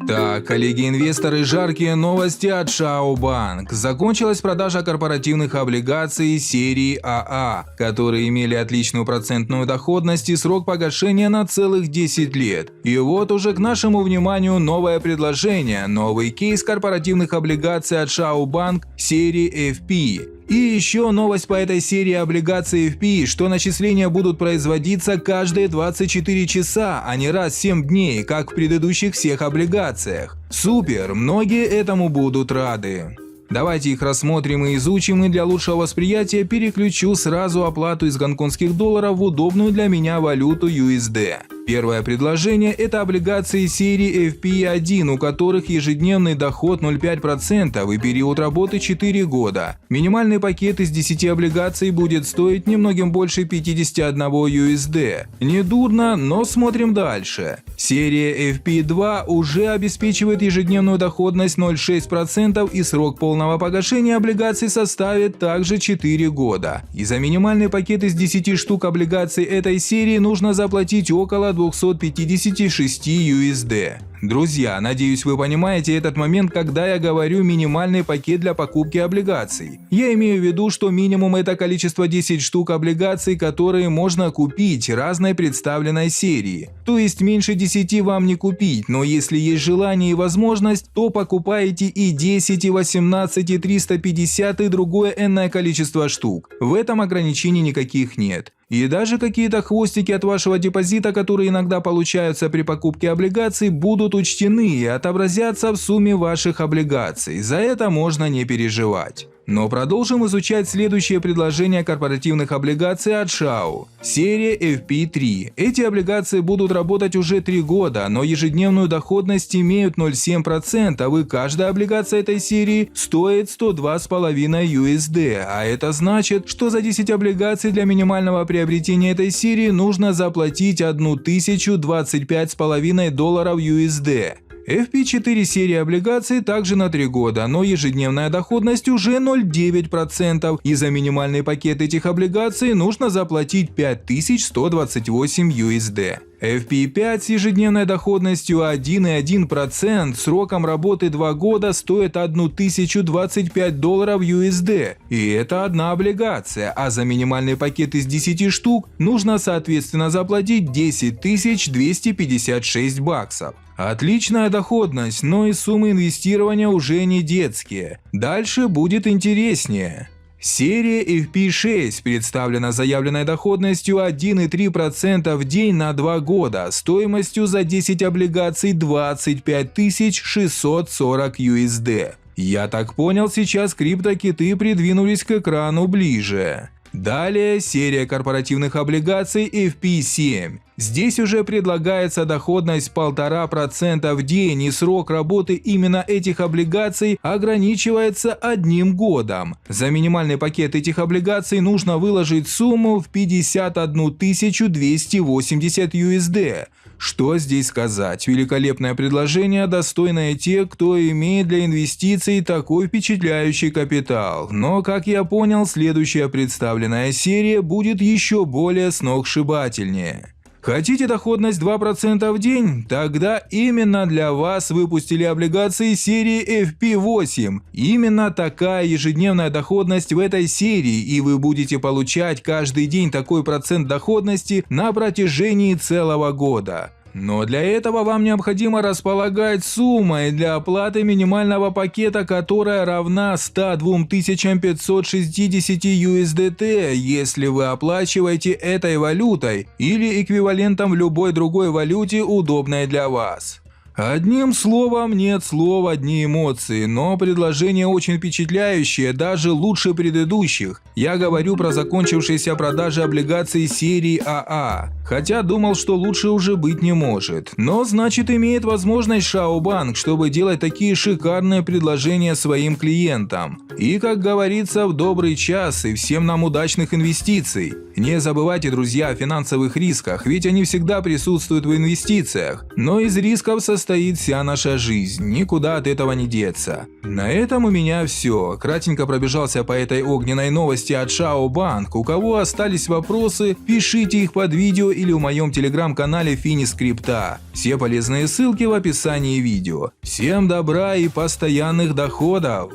Так, коллеги-инвесторы, жаркие новости от Шаобанк. Закончилась продажа корпоративных облигаций серии АА, которые имели отличную процентную доходность и срок погашения на целых 10 лет. И вот уже к нашему вниманию новое предложение, новый кейс корпоративных облигаций от Шаобанк серии FP. И еще новость по этой серии облигаций FP, что начисления будут производиться каждые 24 часа, а не раз в 7 дней, как в предыдущих всех облигациях. Супер, многие этому будут рады. Давайте их рассмотрим и изучим, и для лучшего восприятия переключу сразу оплату из гонконгских долларов в удобную для меня валюту USD. Первое предложение – это облигации серии FP1, у которых ежедневный доход 0,5% и период работы 4 года. Минимальный пакет из 10 облигаций будет стоить немногим больше 51 USD. Недурно, но смотрим дальше. Серия FP2 уже обеспечивает ежедневную доходность 0,6% и срок полного погашения облигаций составит также 4 года. И за минимальный пакет из 10 штук облигаций этой серии нужно заплатить около 256 USD. Друзья, надеюсь, вы понимаете этот момент, когда я говорю минимальный пакет для покупки облигаций. Я имею в виду, что минимум это количество 10 штук облигаций, которые можно купить разной представленной серии. То есть меньше 10 вам не купить, но если есть желание и возможность, то покупаете и 10, и 18, и 350 и другое энное количество штук. В этом ограничений никаких нет. И даже какие-то хвостики от вашего депозита, которые иногда получаются при покупке облигаций, будут учтены и отобразятся в сумме ваших облигаций. За это можно не переживать. Но продолжим изучать следующее предложение корпоративных облигаций от Шао. Серия FP3. Эти облигации будут работать уже 3 года, но ежедневную доходность имеют 0,7%, и каждая облигация этой серии стоит 102,5 USD, а это значит, что за 10 облигаций для минимального приобретения этой серии нужно заплатить 1025,5 долларов USD. FP4 серия облигаций также на 3 года, но ежедневная доходность уже 0,9%, и за минимальный пакет этих облигаций нужно заплатить 5128 USD. FP5 с ежедневной доходностью 1,1%, сроком работы 2 года стоит 1025 долларов USD. И это одна облигация, а за минимальный пакет из 10 штук нужно соответственно заплатить 10 256 баксов. Отличная доходность, но и суммы инвестирования уже не детские. Дальше будет интереснее. Серия FP6 представлена заявленной доходностью 1,3% в день на 2 года, стоимостью за 10 облигаций 25 640 USD. Я так понял, сейчас криптокиты придвинулись к экрану ближе. Далее серия корпоративных облигаций FP7. Здесь уже предлагается доходность 1,5% в день, и срок работы именно этих облигаций ограничивается 1 годом. За минимальный пакет этих облигаций нужно выложить сумму в 51 280 USD. Что здесь сказать? Великолепное предложение, достойное тех, кто имеет для инвестиций такой впечатляющий капитал. Но, как я понял, следующая представленная серия будет еще более сногсшибательнее. Хотите доходность 2% в день? Тогда именно для вас выпустили облигации серии FP8. Именно такая ежедневная доходность в этой серии, и вы будете получать каждый день такой процент доходности на протяжении целого года. Но для этого вам необходимо располагать суммой для оплаты минимального пакета, которая равна 102 560 USDT, если вы оплачиваете этой валютой или эквивалентом в любой другой валюте, удобной для вас. Одним словом, нет слов, одни эмоции, но предложение очень впечатляющее, даже лучше предыдущих. Я говорю про закончившиеся продажи облигаций серии АА. Хотя думал, что лучше уже быть не может. Но значит имеет возможность Шаобанк, чтобы делать такие шикарные предложения своим клиентам. И как говорится, в добрый час и всем нам удачных инвестиций. Не забывайте, друзья, о финансовых рисках, ведь они всегда присутствуют в инвестициях. Но из рисков состоит стоит вся наша жизнь, никуда от этого не деться. На этом у меня все. Кратенько пробежался по этой огненной новости от Шао Банк. У кого остались вопросы, пишите их под видео или в моем телеграм-канале Финискрипта. Все полезные ссылки в описании видео. Всем добра и постоянных доходов!